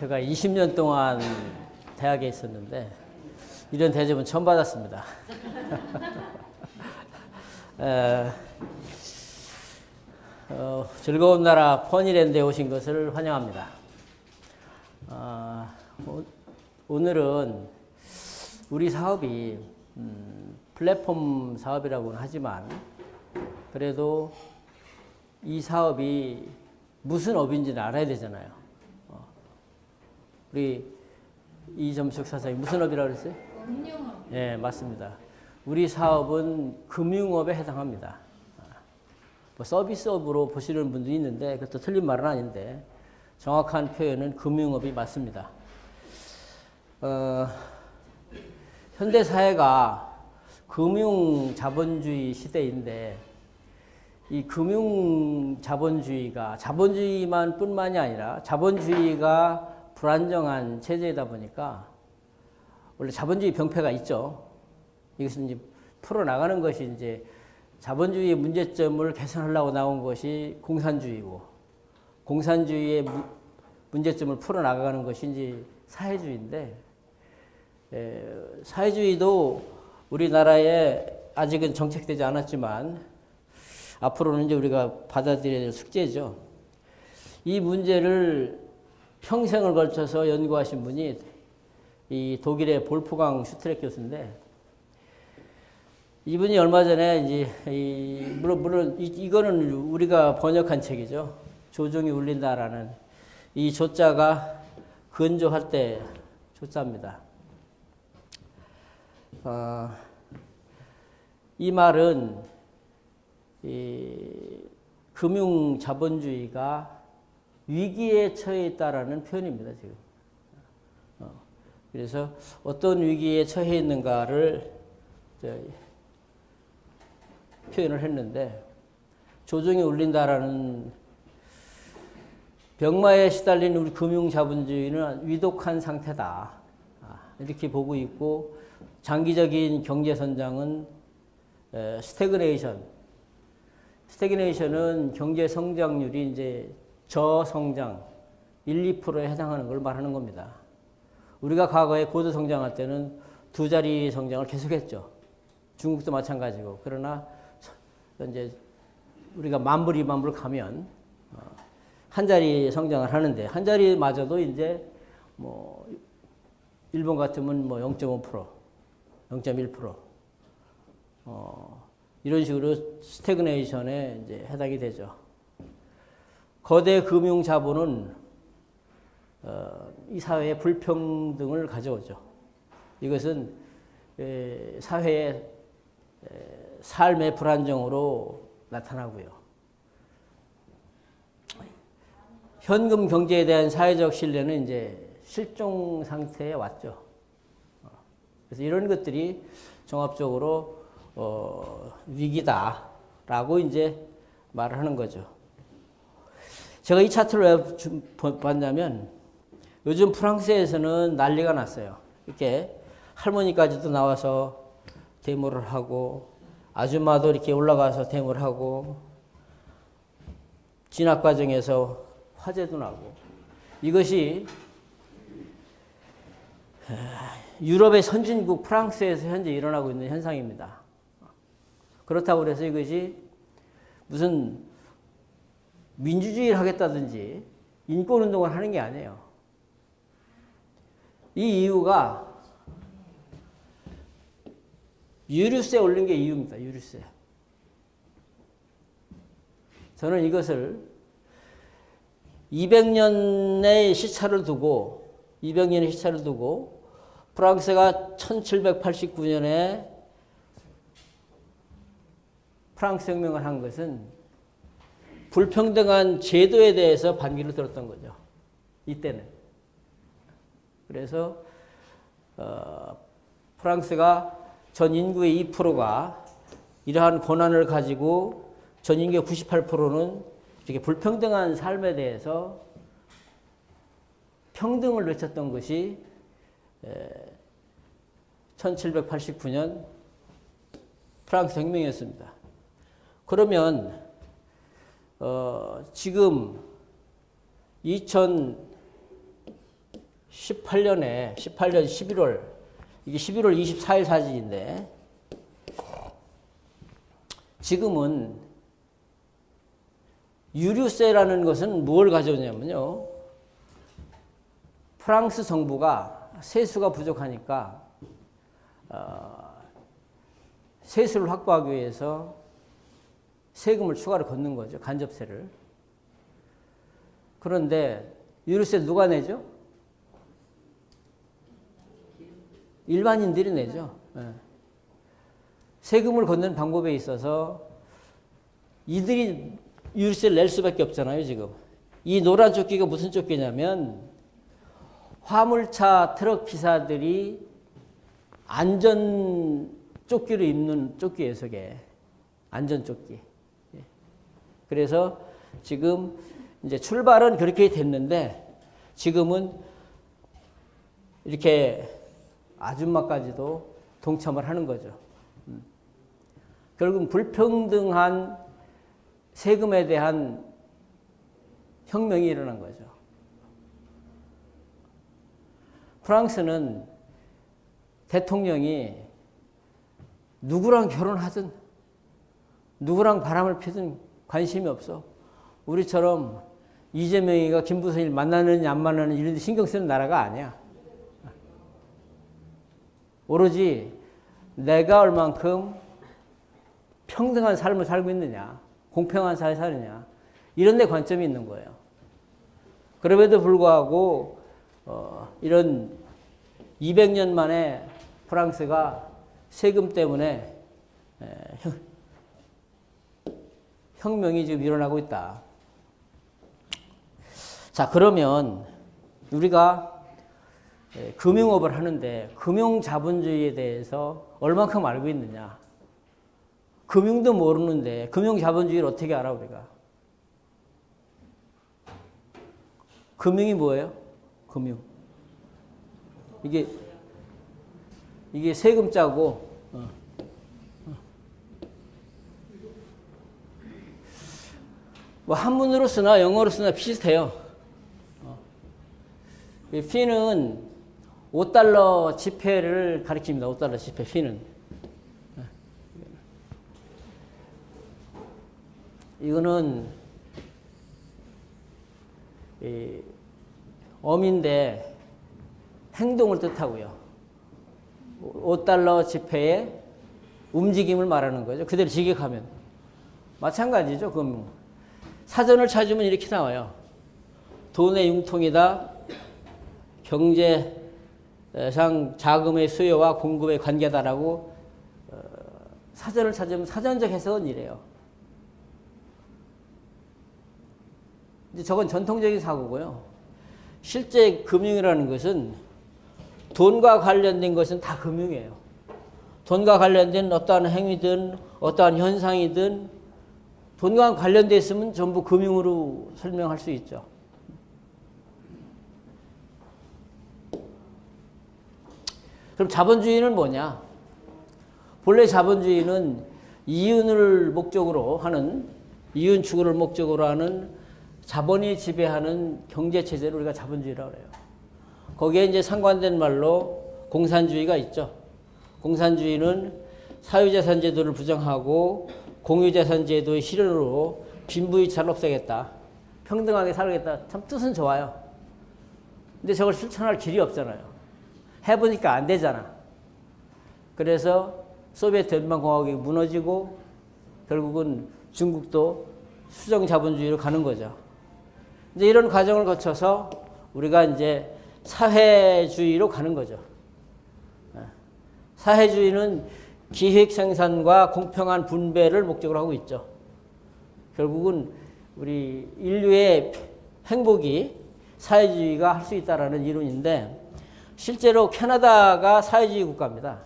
제가 20년 동안 대학에 있었는데 이런 대접은 처음 받았습니다. 즐거운 나라 퍼니랜드에 오신 것을 환영합니다. 오늘은 우리 사업이 플랫폼 사업이라고는 하지만 그래도 이 사업이 무슨 업인지는 알아야 되잖아요. 우리 이점숙 사장님 무슨 업이라고 그랬어요? 금융업. 네, 맞습니다. 우리 사업은 금융업에 해당합니다. 뭐 서비스업으로 보시는 분도 있는데 그것도 틀린 말은 아닌데 정확한 표현은 금융업이 맞습니다. 현대 사회가 금융 자본주의 시대인데 이 금융 자본주의가 자본주의만 뿐만이 아니라 자본주의가 불안정한 체제이다 보니까 원래 자본주의 병폐가 있죠. 이것은 이제 풀어나가는 것이 이제 자본주의의 문제점을 개선하려고 나온 것이 공산주의고 공산주의의 문제점을 풀어나가는 것이 이제 사회주의인데 사회주의도 우리나라에 아직은 정착되지 않았지만 앞으로는 이제 우리가 받아들여야 될 숙제죠. 이 문제를 평생을 걸쳐서 연구하신 분이 이 독일의 볼프강 슈트렉 교수인데 이분이 얼마 전에 이제 물론 이거는 우리가 번역한 책이죠. 조종이 울린다라는 이 조자가 건조할 때 조자입니다. 이 말은 이 금융 자본주의가 위기에 처해 있다라는 표현입니다, 지금. 그래서 어떤 위기에 처해 있는가를 표현을 했는데 조종이 울린다라는 병마에 시달린 우리 금융 자본주의는 위독한 상태다. 이렇게 보고 있고 장기적인 경제 성장은 스태그네이션은 경제 성장률이 이제 저성장 1, 2%에 해당하는 걸 말하는 겁니다. 우리가 과거에 고도 성장할 때는 두 자리 성장을 계속했죠. 중국도 마찬가지고. 그러나 이제 우리가 만불, 2만불 가면 한 자리 성장을 하는데 한 자리마저도 이제 뭐 일본 같으면 뭐 0.5%, 0.1%. 이런 식으로 스태그네이션에 이제 해당이 되죠. 거대 금융 자본은 이 사회의 불평등을 가져오죠. 이것은 사회의 삶의 불안정으로 나타나고요. 현금 경제에 대한 사회적 신뢰는 이제 실종 상태에 왔죠. 그래서 이런 것들이 종합적으로 위기다라고 이제 말을 하는 거죠. 제가 이 차트를 왜 봤냐면 요즘 프랑스에서는 난리가 났어요. 이렇게 할머니까지도 나와서 데모를 하고 아줌마도 이렇게 올라가서 데모를 하고 진학 과정에서 화재도 나고 이것이 유럽의 선진국 프랑스에서 현재 일어나고 있는 현상입니다. 그렇다고 해서 이것이 무슨 민주주의를 하겠다든지 인권운동을 하는 게 아니에요. 이 이유가 유류세 올린 게 이유입니다. 유류세. 저는 이것을 200년의 시차를 두고 프랑스가 1789년에 프랑스 혁명을 한 것은 불평등한 제도에 대해서 반기를 들었던 거죠. 이때는. 그래서 프랑스가 전 인구의 2%가 이러한 권한을 가지고 전 인구의 98%는 이렇게 불평등한 삶에 대해서 평등을 외쳤던 것이 1789년 프랑스 혁명이었습니다. 그러면 지금 18년 11월, 이게 11월 24일 사진인데, 지금은 유류세라는 것은 뭘 가져오냐면요. 프랑스 정부가 세수가 부족하니까 세수를 확보하기 위해서 세금을 추가로 걷는 거죠. 간접세를. 그런데 유류세 누가 내죠? 일반인들이 내죠. 세금을 걷는 방법에 있어서 이들이 유류세를 낼 수밖에 없잖아요, 지금. 이 노란 조끼가 무슨 조끼냐면 화물차 트럭 기사들이 안전 조끼를 입는 조끼예요, 저게. 안전 조끼. 그래서 지금 이제 출발은 그렇게 됐는데 지금은 이렇게 아줌마까지도 동참을 하는 거죠. 결국 불평등한 세금에 대한 혁명이 일어난 거죠. 프랑스는 대통령이 누구랑 결혼하든 누구랑 바람을 피든 관심이 없어. 우리처럼 이재명이가 김부선을 만나느냐 안 만나느냐 이런 데 신경 쓰는 나라가 아니야. 오로지 내가 얼만큼 평등한 삶을 살고 있느냐, 공평한 사회에 사느냐, 이런 데 관점이 있는 거예요. 그럼에도 불구하고 이런 200년 만에 프랑스가 세금 때문에 혁명이 지금 일어나고 있다. 자, 그러면 우리가 금융업을 하는데 금융자본주의에 대해서 얼만큼 알고 있느냐? 금융도 모르는데 금융자본주의를 어떻게 알아 우리가? 금융이 뭐예요? 금융. 이게 세금 짜고 뭐 한문으로 쓰나 영어로 쓰나 비슷해요. 피는 5달러 지폐를 가리킵니다. 5달러 지폐 피는. 이거는 어민데 행동을 뜻하고요. 5달러 지폐의 움직임을 말하는 거죠. 그대로 직역하면. 마찬가지죠. 금융. 사전을 찾으면 이렇게 나와요. 돈의 융통이다. 경제상 자금의 수요와 공급의 관계다라고 사전을 찾으면 사전적 해석은 이래요. 이제 저건 전통적인 사고고요. 실제 금융이라는 것은 돈과 관련된 것은 다 금융이에요. 돈과 관련된 어떠한 행위든 어떠한 현상이든 돈과 관련되어 있으면 전부 금융으로 설명할 수 있죠. 그럼 자본주의는 뭐냐? 본래 자본주의는 이윤을 목적으로 하는, 이윤 추구를 목적으로 하는 자본이 지배하는 경제체제를 우리가 자본주의라고 해요. 거기에 이제 상관된 말로 공산주의가 있죠. 공산주의는 사유재산 제도를 부정하고 공유재산 제도의 실현으로 빈부유차를 없애겠다. 평등하게 살겠다. 참 뜻은 좋아요. 근데 저걸 실천할 길이 없잖아요. 해보니까 안 되잖아. 그래서 소비에트 연방공화국이 무너지고 결국은 중국도 수정자본주의로 가는 거죠. 이제 이런 과정을 거쳐서 우리가 이제 사회주의로 가는 거죠. 사회주의는 기획 생산과 공평한 분배를 목적으로 하고 있죠. 결국은 우리 인류의 행복이 사회주의가 할 수 있다라는 이론인데 실제로 캐나다가 사회주의 국가입니다.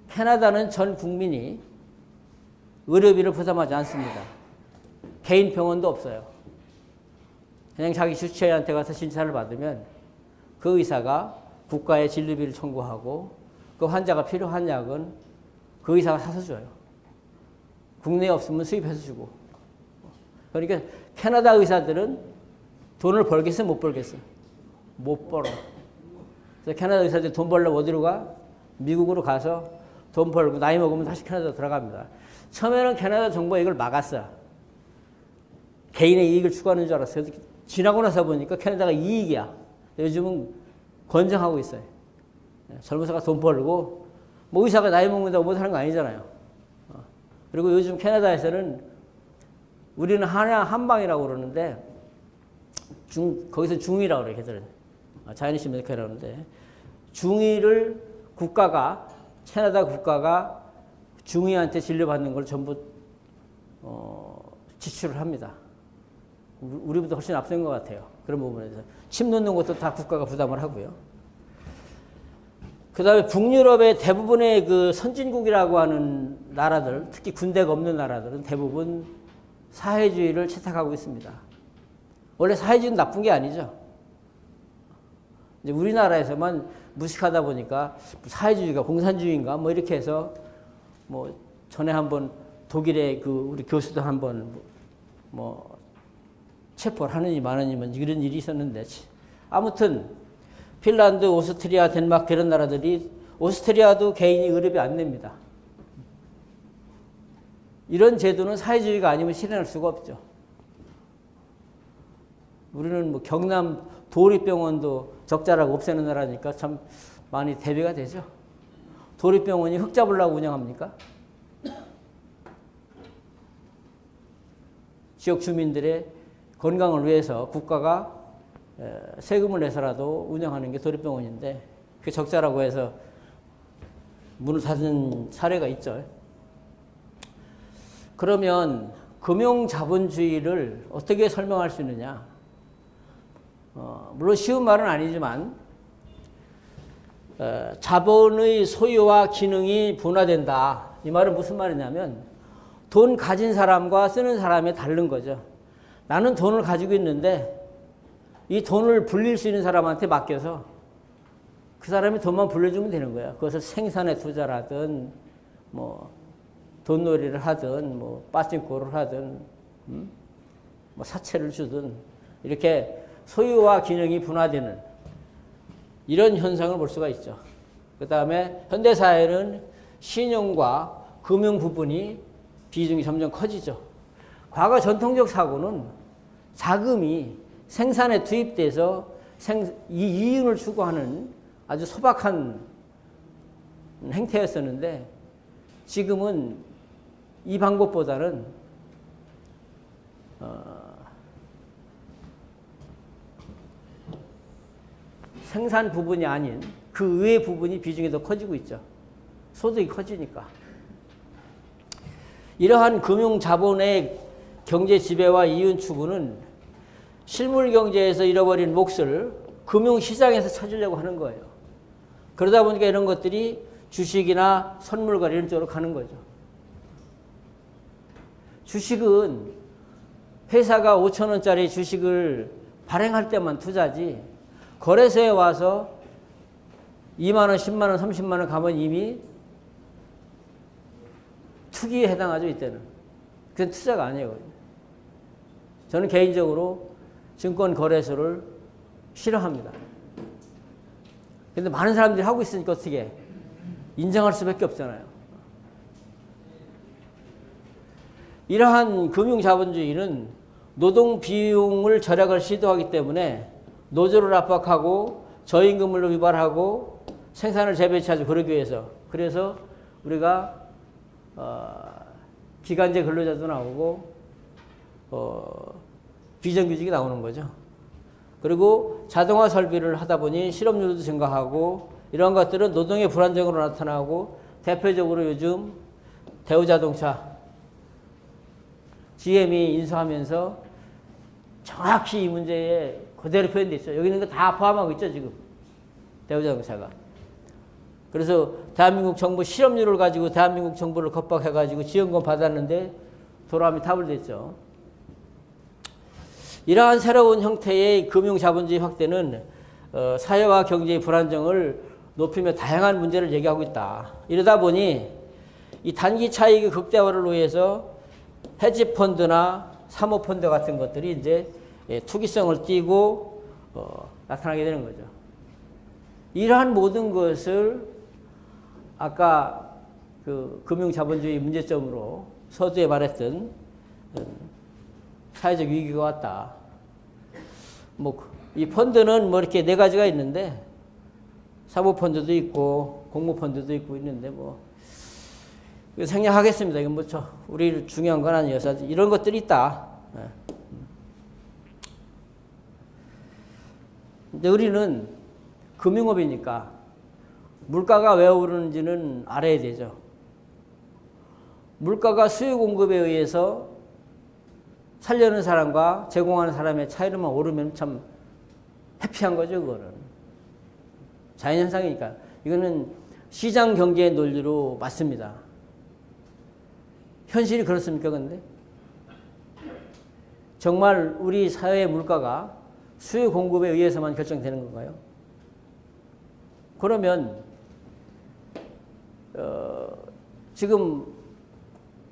캐나다는 전 국민이 의료비를 부담하지 않습니다. 개인 병원도 없어요. 그냥 자기 주치의한테 가서 진찰을 받으면 그 의사가 국가에 진료비를 청구하고 그 환자가 필요한 약은 그 의사가 사서 줘요. 국내에 없으면 수입해서 주고. 그러니까 캐나다 의사들은 돈을 벌겠어 못 벌겠어? 못 벌어. 그래서 캐나다 의사들이 돈 벌려면 어디로 가? 미국으로 가서 돈 벌고 나이 먹으면 다시 캐나다 들어갑니다. 처음에는 캐나다 정부가 이걸 막았어. 개인의 이익을 추구하는 줄 알았어요. 지나고 나서 보니까 캐나다가 이익이야. 요즘은 권장하고 있어요. 젊은이가 돈 벌고 뭐 의사가 나이 먹는다고 못하는 거 아니잖아요. 그리고 요즘 캐나다에서는 우리는 한방이라고 그러는데 거기서 중의라고 그래요. 걔들은. 자이니시 메디컬이라고 그러는데 중의를 캐나다 국가가 중의한테 진료받는 걸 전부 지출을 합니다. 우리보다 훨씬 앞선 것 같아요. 그런 부분에서. 침 놓는 것도 다 국가가 부담을 하고요. 그 다음에 북유럽의 대부분의 그 선진국이라고 하는 나라들, 특히 군대가 없는 나라들은 대부분 사회주의를 채택하고 있습니다. 원래 사회주의는 나쁜 게 아니죠. 이제 우리나라에서만 무식하다 보니까 사회주의가 공산주의인가 뭐 이렇게 해서 뭐 전에 한번 독일의 그 우리 교수도 한번 뭐 체포를 하느니 마느니 이런 일이 있었는데 아무튼 핀란드, 오스트리아, 덴마크 이런 나라들이 오스트리아도 개인이 의료비 안 냅니다. 이런 제도는 사회주의가 아니면 실현할 수가 없죠. 우리는 뭐 경남 도립병원도 적자라고 없애는 나라니까 참 많이 대비가 되죠. 도립병원이 흑 잡으려고 운영합니까? 지역 주민들의 건강을 위해서 국가가 세금을 내서라도 운영하는 게 도립병원인데 그게 적자라고 해서 문을 닫은 사례가 있죠. 그러면 금융자본주의를 어떻게 설명할 수 있느냐? 물론 쉬운 말은 아니지만 자본의 소유와 기능이 분화된다. 이 말은 무슨 말이냐면 돈 가진 사람과 쓰는 사람이 다른 거죠. 나는 돈을 가지고 있는데 이 돈을 불릴 수 있는 사람한테 맡겨서 그 사람이 돈만 불려주면 되는 거야. 그것을 생산에 투자를 하든 뭐 돈놀이를 하든 뭐 빠진코를 하든 뭐 사채를 주든 이렇게 소유와 기능이 분화되는 이런 현상을 볼 수가 있죠. 그 다음에 현대사회는 신용과 금융 부분이 비중이 점점 커지죠. 과거 전통적 사고는 자금이 생산에 투입돼서 이윤을 추구하는 아주 소박한 행태였었는데 지금은 이 방법보다는 생산 부분이 아닌 그 외의 부분이 비중이 더 커지고 있죠. 소득이 커지니까. 이러한 금융자본의 경제 지배와 이윤 추구는 실물 경제에서 잃어버린 몫을 금융시장에서 찾으려고 하는 거예요. 그러다 보니까 이런 것들이 주식이나 선물과 이런 쪽으로 가는 거죠. 주식은 회사가 5,000원짜리 주식을 발행할 때만 투자지 거래소에 와서 2만원, 10만원, 30만원 가면 이미 투기에 해당하죠. 이때는. 그건 투자가 아니에요. 저는 개인적으로 증권거래소를 싫어합니다. 근데 많은 사람들이 하고 있으니까 어떻게 인정할 수밖에 없잖아요. 이러한 금융자본주의는 노동 비용을 절약을 시도하기 때문에 노조를 압박하고 저임금을 유발하고 생산을 재배치하죠. 그러기 위해서. 그래서 우리가 기간제 근로자도 나오고 비정규직이 나오는 거죠. 그리고 자동화 설비를 하다 보니 실업률도 증가하고 이런 것들은 노동의 불안정으로 나타나고 대표적으로 요즘 대우자동차 GM이 인수하면서 정확히 이 문제에 그대로 표현되어 있어요. 여기 있는 거 다 포함하고 있죠. 지금 대우자동차가. 그래서 대한민국 정부 실업률을 가지고 대한민국 정부를 겁박해가지고 지원금 받았는데 도람이 타불됐죠. 이러한 새로운 형태의 금융자본주의 확대는 사회와 경제의 불안정을 높이며 다양한 문제를 얘기하고 있다. 이러다 보니 이 단기 차익의 극대화를 위해서 헤지펀드나 사모펀드 같은 것들이 이제 투기성을 띠고 나타나게 되는 거죠. 이러한 모든 것을 아까 그 금융자본주의 문제점으로 서두에 말했던 사회적 위기가 왔다. 뭐 이 펀드는 뭐 이렇게 네 가지가 있는데 사모펀드도 있고 공모펀드도 있고 있는데 뭐 생략하겠습니다. 이건 뭐 우리 중요한 건 아니어서 이런 것들이 있다. 근데 우리는 금융업이니까 물가가 왜 오르는지는 알아야 되죠. 물가가 수요 공급에 의해서 살려는 사람과 제공하는 사람의 차이로만 오르면 참 해피한 거죠, 그거는. 자연현상이니까. 이거는 시장 경제의 논리로 맞습니다. 현실이 그렇습니까, 근데? 정말 우리 사회의 물가가 수요 공급에 의해서만 결정되는 건가요? 그러면 지금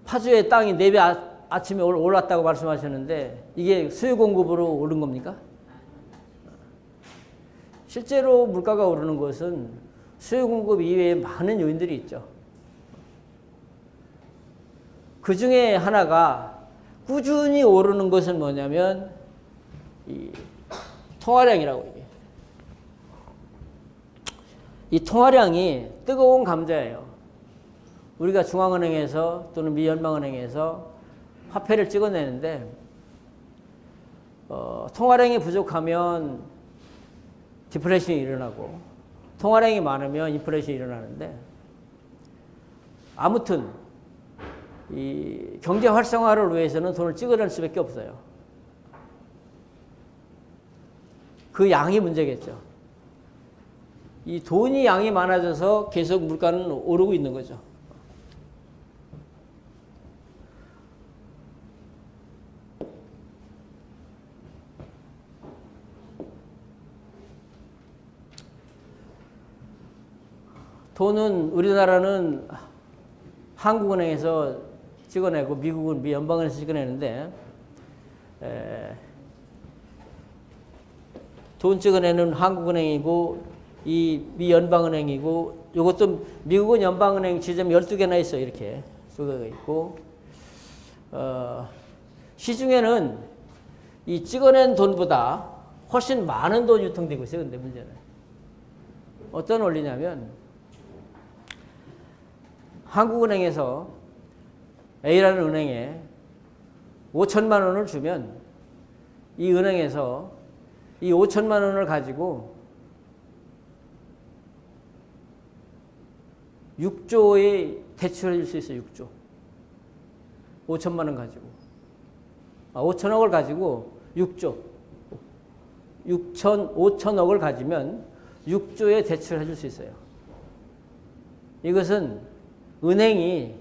파주의 땅이 4배 아침에 올랐다고 말씀하셨는데 이게 수요 공급으로 오른 겁니까? 실제로 물가가 오르는 것은 수요 공급 이외에 많은 요인들이 있죠. 그 중에 하나가 꾸준히 오르는 것은 뭐냐면 이 통화량이라고 얘기해요. 이 통화량이 뜨거운 감자예요. 우리가 중앙은행에서 또는 미연방은행에서 화폐를 찍어내는데 통화량이 부족하면 디플레이션이 일어나고 통화량이 많으면 인플레이션이 일어나는데 아무튼 이 경제 활성화를 위해서는 돈을 찍어낼 수밖에 없어요. 그 양이 문제겠죠. 이 돈이 양이 많아져서 계속 물가는 오르고 있는 거죠. 돈은 우리나라는 한국은행에서 찍어내고 미국은 미연방은행에서 찍어내는데 돈 찍어내는 한국은행이고 이 미연방은행이고 이것도 미국은 연방은행 지점 12개나 있어요. 이렇게 2개가 있고 시중에는 이 찍어낸 돈보다 훨씬 많은 돈이 유통되고 있어요. 근데 문제는 어떤 원리냐면 한국은행에서 A라는 은행에 5천만 원을 주면 이 은행에서 이 5천만 원을 가지고 6조의 대출을 줄 수 있어요. 6조. 5천만 원 가지고. 5천억을 가지고 6조. 5천억을 가지면 6조의 대출을 해줄 수 있어요. 이것은 은행이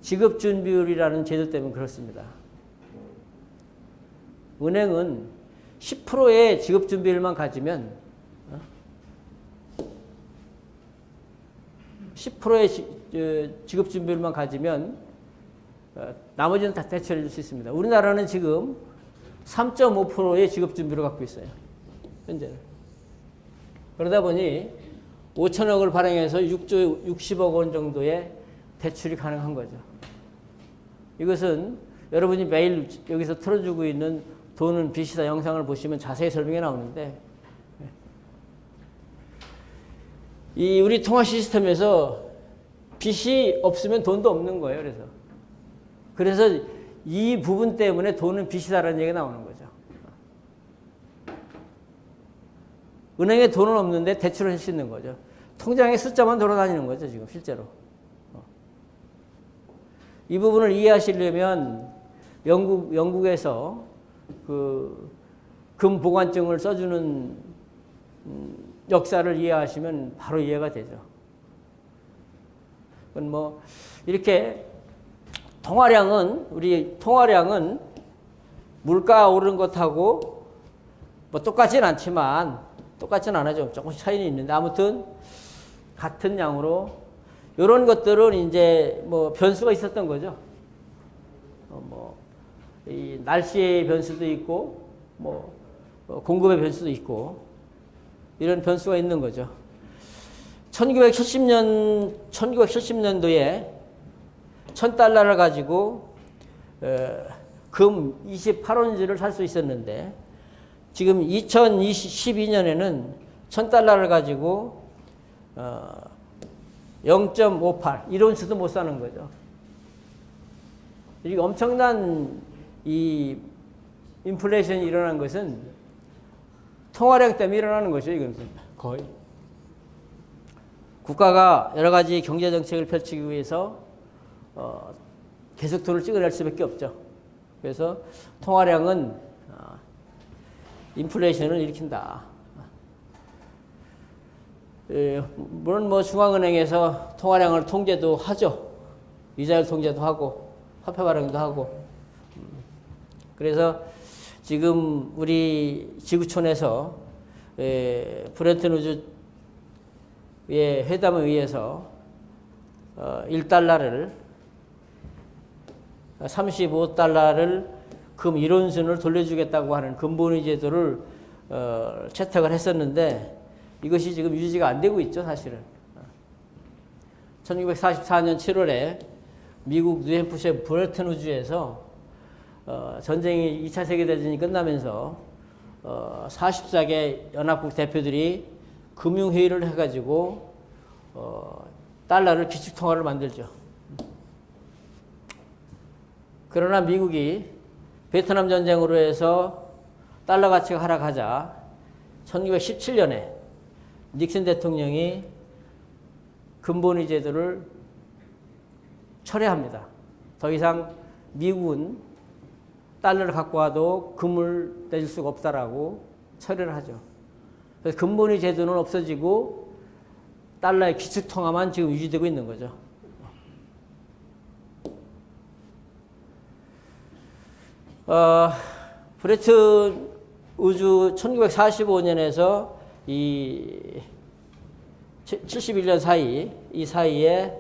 지급준비율이라는 제도 때문에 그렇습니다. 은행은 10%의 지급준비율만 가지면 10%의 지급준비율만 가지면 나머지는 다 대출해 줄 수 있습니다. 우리나라는 지금 3.5%의 지급준비율을 갖고 있어요. 현재는. 그러다 보니 5천억을 발행해서 6조 60억 원 정도의 대출이 가능한 거죠. 이것은 여러분이 매일 여기서 틀어주고 있는 돈은 빚이다 영상을 보시면 자세히 설명이 나오는데 이 우리 통화 시스템에서 빚이 없으면 돈도 없는 거예요. 그래서 이 부분 때문에 돈은 빚이다라는 얘기가 나오는 거죠. 은행에 돈은 없는데 대출을 할 수 있는 거죠. 통장에 숫자만 돌아다니는 거죠. 지금 실제로. 이 부분을 이해하시려면 영국에서 그 금보관증을 써주는 역사를 이해하시면 바로 이해가 되죠. 그건 뭐 이렇게 우리 통화량은 물가 오르는 것하고 뭐 똑같지는 않지만 똑같지는 않아죠. 조금씩 차이는 있는데 아무튼 같은 양으로 이런 것들은 이제 뭐 변수가 있었던 거죠. 이 날씨의 변수도 있고 뭐 공급의 변수도 있고 이런 변수가 있는 거죠. 1970년도에 1000달러를 가지고 금 28온즈를 살 수 있었는데 지금 2012년에는 1000달러를 가지고 0.58 1온스도 못 사는 거죠. 이게 엄청난 이 인플레이션이 일어난 것은 통화량 때문에 일어나는 것이죠. 이건 거의. 국가가 여러 가지 경제 정책을 펼치기 위해서 계속 돈을 찍어낼 수밖에 없죠. 그래서 통화량은 인플레이션을 일으킨다. 물론 뭐 중앙은행에서 통화량을 통제도 하죠. 이자율 통제도 하고 화폐 발행도 하고. 그래서 지금 우리 지구촌에서 브레튼 우즈의 회담에 의해서 1달러를 35달러를 금 1온순을 돌려주겠다고 하는 금본위 제도를 채택을 했었는데 이것이 지금 유지가 안 되고 있죠, 사실은. 1944년 7월에 미국 뉴햄프셔 브레튼 우즈에서 전쟁이 2차 세계대전이 끝나면서 44개 연합국 대표들이 금융회의를 해가지고 달러를 기축통화를 만들죠. 그러나 미국이 베트남 전쟁으로 해서 달러 가치가 하락하자 1917년에 닉슨 대통령이 금본위 제도를 철회합니다. 더 이상 미국은 달러를 갖고 와도 금을 내줄 수가 없다라고 철회를 하죠. 그래서 금본위 제도는 없어지고 달러의 기축통화만 지금 유지되고 있는 거죠. 브레튼 우즈 1945년에서 이 71년 이 사이에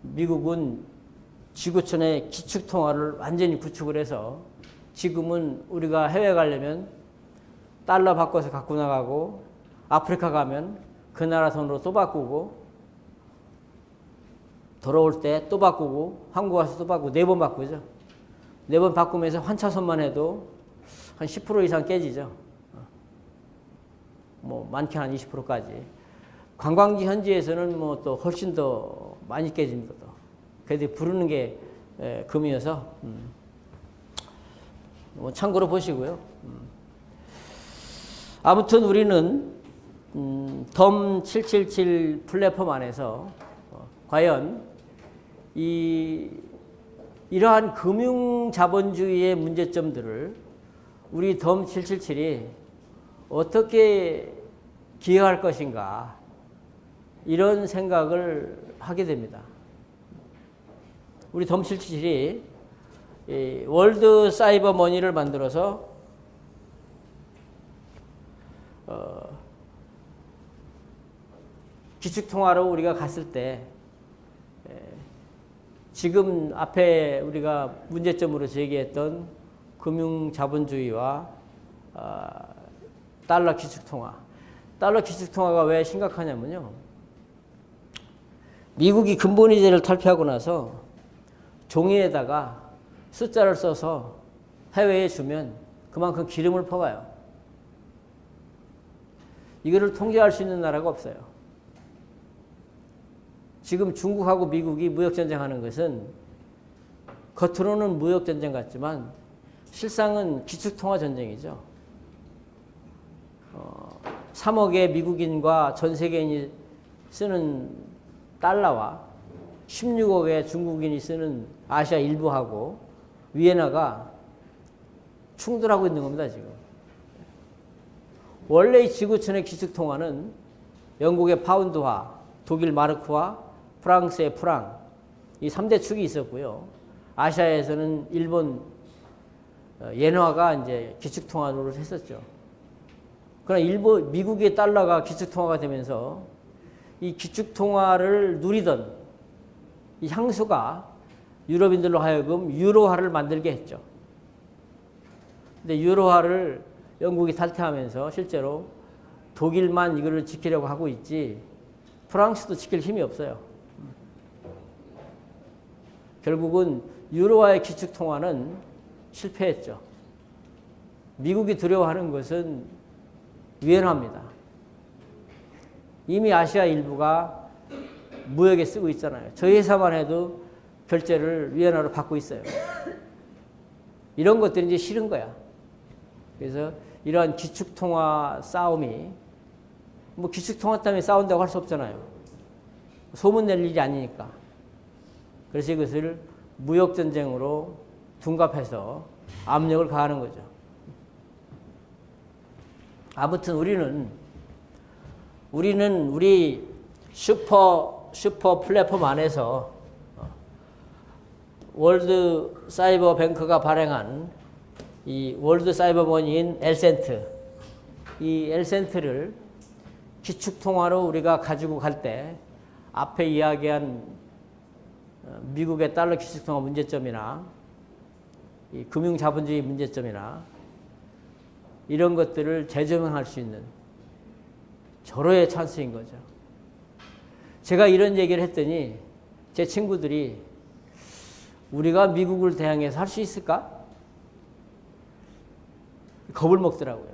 미국은 지구촌의 기축통화를 완전히 구축을 해서 지금은 우리가 해외 가려면 달러 바꿔서 갖고 나가고 아프리카 가면 그 나라 돈으로 또 바꾸고 돌아올 때 또 바꾸고 한국 와서 또 바꾸고 4번 바꾸죠. 4번 바꾸면서 환차손만 해도 한 10% 이상 깨지죠. 뭐 많게는 한 20%까지. 관광지 현지에서는 뭐 또 훨씬 더 많이 깨집니다. 그래도 부르는 게 금이어서 뭐 참고로 보시고요. 아무튼 우리는 덤 777 플랫폼 안에서 과연 이러한 금융자본주의의 문제점들을 우리 덤 777이 어떻게 기여할 것인가 이런 생각을 하게 됩니다. 우리 덤 777이 월드 사이버 머니를 만들어서 기축통화로 우리가 갔을 때 지금 앞에 우리가 문제점으로 제기했던 금융자본주의와 달러 기축통화. 달러 기축통화가 왜 심각하냐면요. 미국이 금본위제를 탈피하고 나서 종이에다가 숫자를 써서 해외에 주면 그만큼 기름을 퍼가요. 이거를 통제할 수 있는 나라가 없어요. 지금 중국하고 미국이 무역전쟁하는 것은 겉으로는 무역전쟁 같지만 실상은 기축통화 전쟁이죠. 3억의 미국인과 전 세계인이 쓰는 달러와 16억의 중국인이 쓰는 아시아 일부하고 위에나가 충돌하고 있는 겁니다, 지금. 원래 이 지구촌의 기축통화는 영국의 파운드화, 독일 마르크화, 프랑스의 프랑, 이 3대 축이 있었고요. 아시아에서는 일본 엔화가 이제 기축통화 노릇을 했었죠. 그러나 미국의 달러가 기축통화가 되면서 이 기축통화를 누리던 이 향수가 유럽인들로 하여금 유로화를 만들게 했죠. 근데 유로화를 영국이 탈퇴하면서 실제로 독일만 이거를 지키려고 하고 있지 프랑스도 지킬 힘이 없어요. 결국은 유로화의 기축통화는 실패했죠. 미국이 두려워하는 것은 위엔화입니다. 이미 아시아 일부가 무역에 쓰고 있잖아요. 저희 회사만 해도 결제를 위엔화로 받고 있어요. 이런 것들이 이제 싫은 거야. 그래서 이러한 기축통화 싸움이 뭐 기축통화 때문에 싸운다고 할 수 없잖아요. 소문 낼 일이 아니니까. 그래서 이것을 무역전쟁으로 둔갑해서 압력을 가하는 거죠. 아무튼 우리는 우리 슈퍼 플랫폼 안에서 월드 사이버 뱅크가 발행한 이 월드 사이버 머니인 엘센트, 이 엘센트를 기축통화로 우리가 가지고 갈 때 앞에 이야기한 미국의 달러 기축통화 문제점이나 이 금융자본주의 문제점이나 이런 것들을 재조명할 수 있는 절호의 찬스인 거죠. 제가 이런 얘기를 했더니 제 친구들이 우리가 미국을 대항해서 할 수 있을까? 겁을 먹더라고요.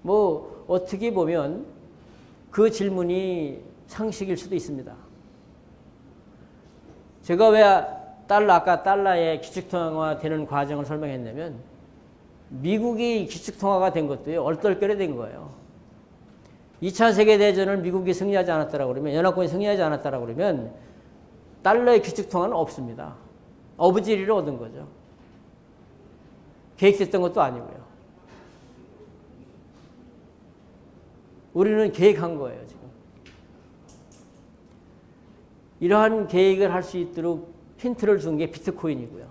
뭐 어떻게 보면 그 질문이 상식일 수도 있습니다. 제가 왜 아까 달러의 기축통화가 되는 과정을 설명했냐면 미국이 기축통화가 된 것도요, 얼떨결에 된 거예요. 2차 세계대전을 미국이 승리하지 않았다라고 그러면, 연합군이 승리하지 않았다라고 그러면 달러의 기축통화는 없습니다. 어부지리를 얻은 거죠. 계획됐던 것도 아니고요. 우리는 계획한 거예요, 지금. 이러한 계획을 할 수 있도록 힌트를 준 게 비트코인이고요.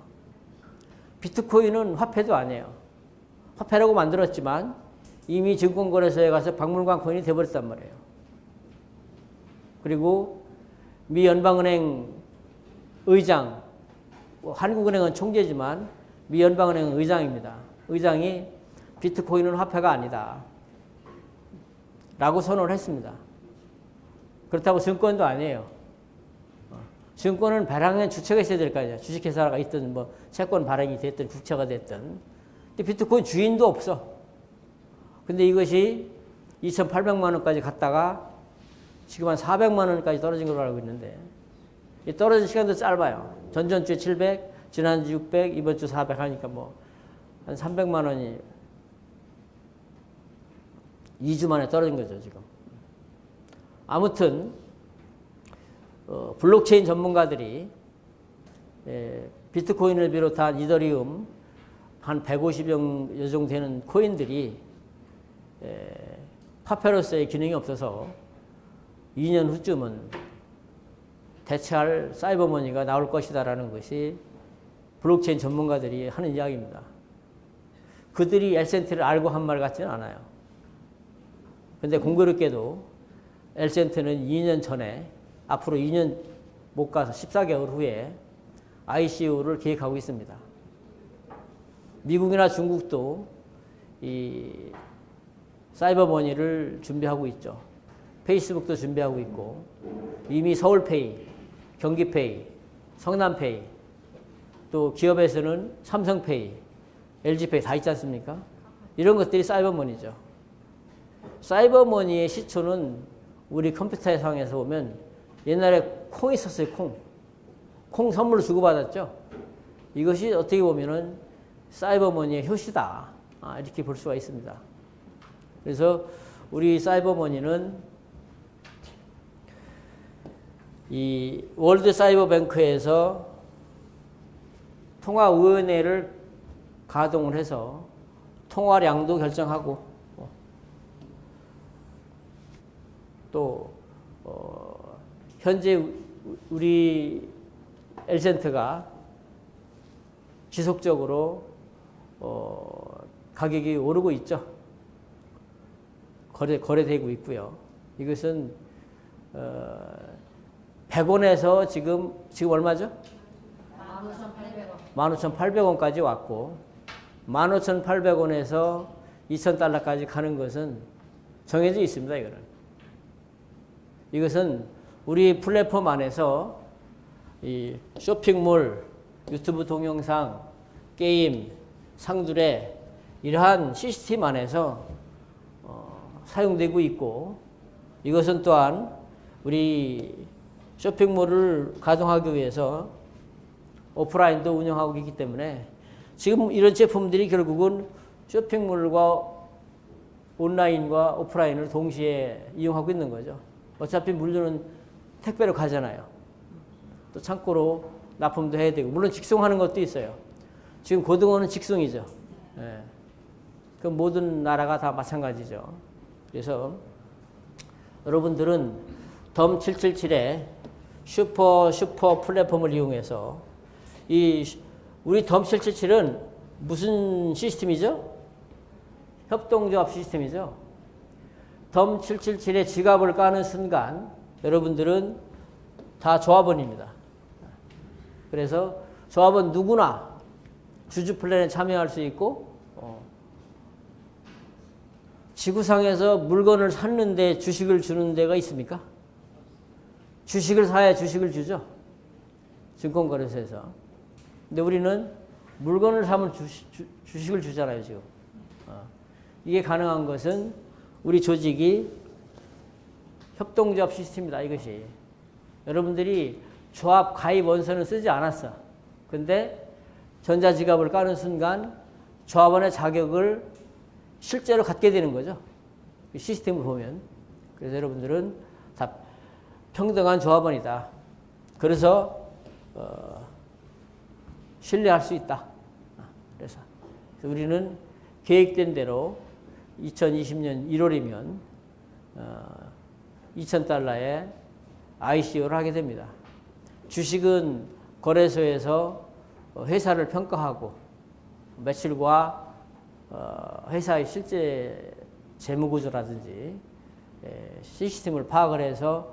비트코인은 화폐도 아니에요. 화폐라고 만들었지만 이미 증권거래소에 가서 박물관 코인이 돼버렸단 말이에요. 그리고 미 연방은행 의장, 한국은행은 총재지만 미 연방은행은 의장입니다. 의장이 비트코인은 화폐가 아니다 라고 선언을 했습니다. 그렇다고 증권도 아니에요. 증권은 발행한 주체가 있어야 될 거 아니야. 주식회사가 있든 뭐 채권 발행이 됐든 국채가 됐든. 근데 비트코인 주인도 없어. 근데 이것이 2,800만 원까지 갔다가 지금 한 400만 원까지 떨어진 걸로 알고 있는데 이 떨어진 시간도 짧아요. 전전주에 700, 지난주 600, 이번 주 400 하니까 뭐 한 300만 원이 2주 만에 떨어진 거죠, 지금. 아무튼 블록체인 전문가들이 비트코인을 비롯한 이더리움 한 150여 정도 되는 코인들이 화폐로서의 기능이 없어서 2년 후쯤은 대체할 사이버머니가 나올 것이다라는 것이 블록체인 전문가들이 하는 이야기입니다. 그들이 엘센트를 알고 한 말 같지는 않아요. 근데 공교롭게도 엘센트는 2년 전에 앞으로 2년 못 가서 14개월 후에 ICO를 계획하고 있습니다. 미국이나 중국도 이 사이버머니를 준비하고 있죠. 페이스북도 준비하고 있고 이미 서울페이, 경기페이, 성남페이 또 기업에서는 삼성페이, LG페이 다 있지 않습니까? 이런 것들이 사이버머니죠. 사이버머니의 시초는 우리 컴퓨터 상에서 보면 옛날에 콩이 있었어요. 콩 선물로 주고받았죠. 이것이 어떻게 보면은 사이버머니의 효시다. 이렇게 볼 수가 있습니다. 그래서 우리 사이버머니는 이 월드 사이버뱅크에서 통화위원회를 가동을 해서 통화량도 결정하고 또 현재 우리 엘센트가 지속적으로 가격이 오르고 있죠. 거래되고 있고요. 이것은 100원에서 지금 얼마죠? 15,800원. 15,800원까지 왔고 15,800원에서 2,000달러까지 가는 것은 정해져 있습니다. 이것은 우리 플랫폼 안에서 이 쇼핑몰, 유튜브 동영상, 게임, 상술에 이러한 시스템 안에서 사용되고 있고 이것은 또한 우리 쇼핑몰을 가동하기 위해서 오프라인도 운영하고 있기 때문에 지금 이런 제품들이 결국은 쇼핑몰과 온라인과 오프라인을 동시에 이용하고 있는 거죠. 어차피 물건은 택배로 가잖아요. 또 창고로 납품도 해야 되고 물론 직송하는 것도 있어요. 지금 고등어는 직송이죠. 예. 그 모든 나라가 다 마찬가지죠. 그래서 여러분들은 덤 777의 슈퍼 플랫폼을 이용해서 우리 덤 777은 무슨 시스템이죠? 협동조합 시스템이죠. 덤 777의 지갑을 까는 순간 여러분들은 다 조합원입니다. 그래서 조합원 누구나 주주 플랜에 참여할 수 있고 지구상에서 물건을 샀는데 주식을 주는 데가 있습니까? 주식을 사야 주식을 주죠. 증권거래소에서. 근데 우리는 물건을 사면 주식을 주잖아요, 지금. 이게 가능한 것은 우리 조직이 협동조합 시스템이다, 이것이. 여러분들이 조합 가입 원서는 쓰지 않았어. 근데 전자지갑을 까는 순간 조합원의 자격을 실제로 갖게 되는 거죠. 시스템을 보면. 그래서 여러분들은 다 평등한 조합원이다. 그래서 신뢰할 수 있다. 그래서 우리는 계획된 대로 2020년 1월이면 2,000달러에 ICO를 하게 됩니다. 주식은 거래소에서 회사를 평가하고 매출과 회사의 실제 재무구조라든지 시스템을 파악을 해서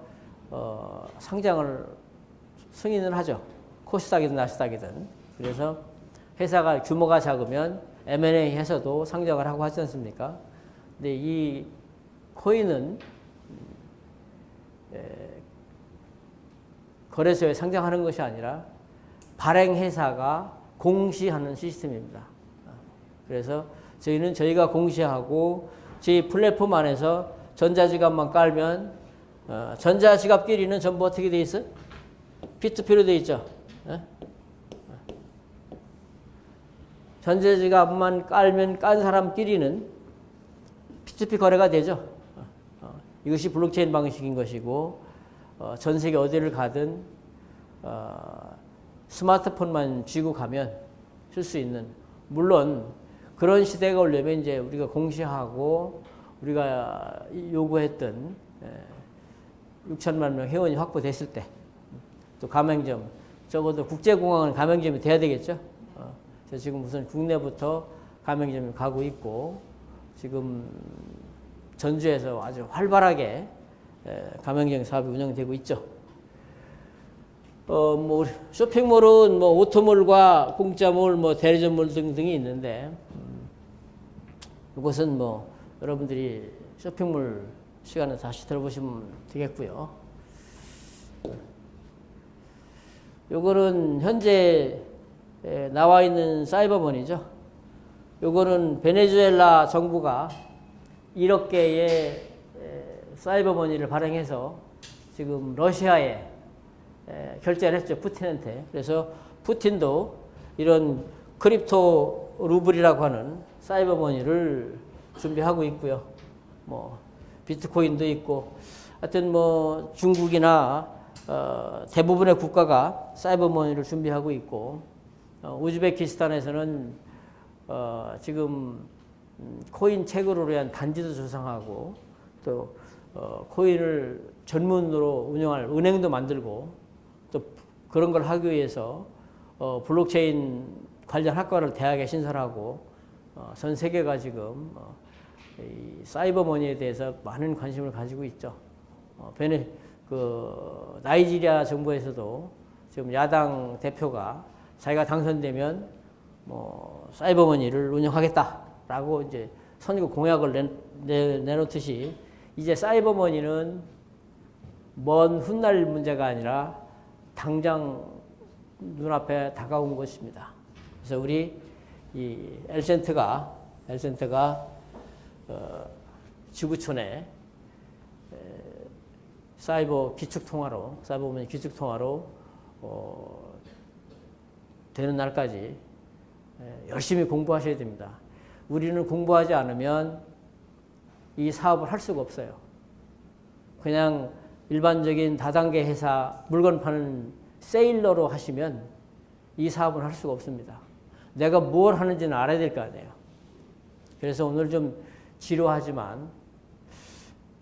상장을 승인을 하죠. 코스닥이든 나스닥이든. 그래서 회사가 규모가 작으면 M&A 해서도 상장을 하고 하지 않습니까? 근데 이 코인은 거래소에 상장하는 것이 아니라 발행회사가 공시하는 시스템입니다. 그래서 저희는 저희가 공시하고 저희 플랫폼 안에서 전자지갑만 깔면 전자지갑끼리는 전부 어떻게 돼 있어요? P2P로 돼 있죠. 전자지갑만 깔면 깐 사람끼리는 P2P 거래가 되죠. 이것이 블록체인 방식인 것이고 전 세계 어디를 가든 스마트폰만 쥐고 가면 쓸 수 있는, 물론 그런 시대가 오려면 이제 우리가 공시하고 우리가 요구했던 6천만 명 회원이 확보됐을 때, 또 가맹점, 적어도 국제공항은 가맹점이 돼야 되겠죠. 그래서 지금 우선 국내부터 가맹점이 가고 있고 지금 전주에서 아주 활발하게 가맹점 사업이 운영되고 있죠. 뭐 쇼핑몰은 뭐 오토몰과 공짜몰, 뭐 대리점몰 등등이 있는데 이것은 뭐 여러분들이 쇼핑몰 시간에 다시 들어보시면 되겠고요. 요거는 현재 나와 있는 사이버머니죠. 요거는 베네수엘라 정부가 1억 개의 사이버머니를 발행해서 지금 러시아에 결제를 했죠. 푸틴한테. 그래서 푸틴도 이런 크립토 루블이라고 하는 사이버머니를 준비하고 있고요. 뭐 비트코인도 있고, 하여튼 뭐 중국이나 대부분의 국가가 사이버머니를 준비하고 있고, 우즈베키스탄에서는 지금 코인 채굴을 위한 단지도 조성하고, 또 코인을 전문으로 운영할 은행도 만들고, 또 그런 걸 하기 위해서 블록체인 관련 학과를 대학에 신설하고, 전 세계가 지금 이 사이버머니에 대해서 많은 관심을 가지고 있죠. 나이지리아 정부에서도 지금 야당 대표가 자기가 당선되면 뭐 사이버머니를 운영하겠다라고 이제 선거 공약을 내놓듯이 이제 사이버머니는 먼 훗날 문제가 아니라 당장 눈앞에 다가온 것입니다. 그래서 우리 이 엘센트가 지구촌에 사이버 기축통화로, 사이버머니 기축통화로 되는 날까지 열심히 공부하셔야 됩니다. 우리는 공부하지 않으면 이 사업을 할 수가 없어요. 그냥 일반적인 다단계 회사 물건 파는 세일러로 하시면 이 사업을 할 수가 없습니다. 내가 뭘 하는지는 알아야 될 거 아니에요. 그래서 오늘 좀 지루하지만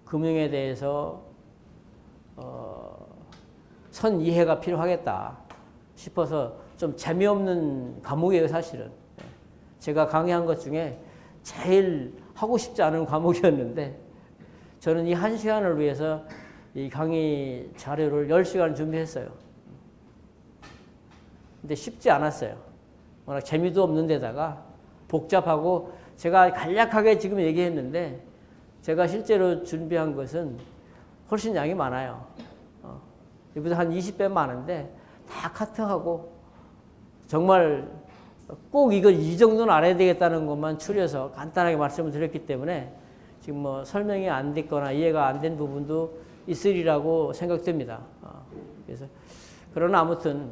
금융에 대해서 선 이해가 필요하겠다 싶어서 좀 재미없는 과목이에요, 사실은. 제가 강의한 것 중에 제일 하고 싶지 않은 과목이었는데 저는 이 1시간을 위해서 이 강의 자료를 10시간 준비했어요. 근데 쉽지 않았어요. 워낙 재미도 없는 데다가 복잡하고 제가 간략하게 지금 얘기했는데 제가 실제로 준비한 것은 훨씬 양이 많아요. 이보다 한 20배 많은데 다 카트하고 정말 꼭 이걸 이 정도는 알아야 되겠다는 것만 추려서 간단하게 말씀을 드렸기 때문에 지금 뭐 설명이 안 됐거나 이해가 안 된 부분도 있으리라고 생각됩니다. 그래서 그러나 아무튼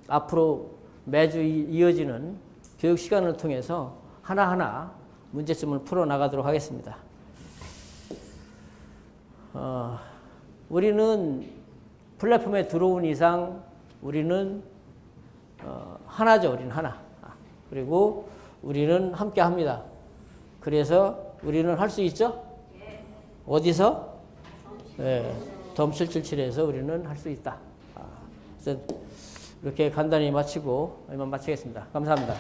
앞으로 매주 이어지는 교육 시간을 통해서 하나하나 문제점을 풀어나가도록 하겠습니다. 우리는 플랫폼에 들어온 이상 우리는 하나죠. 우리는 하나. 그리고 우리는 함께 합니다. 그래서 우리는 할 수 있죠? 어디서? 덤777에서 우리는 할 수 있다. 그래서 이렇게 간단히 마치고 이만 마치겠습니다. 감사합니다.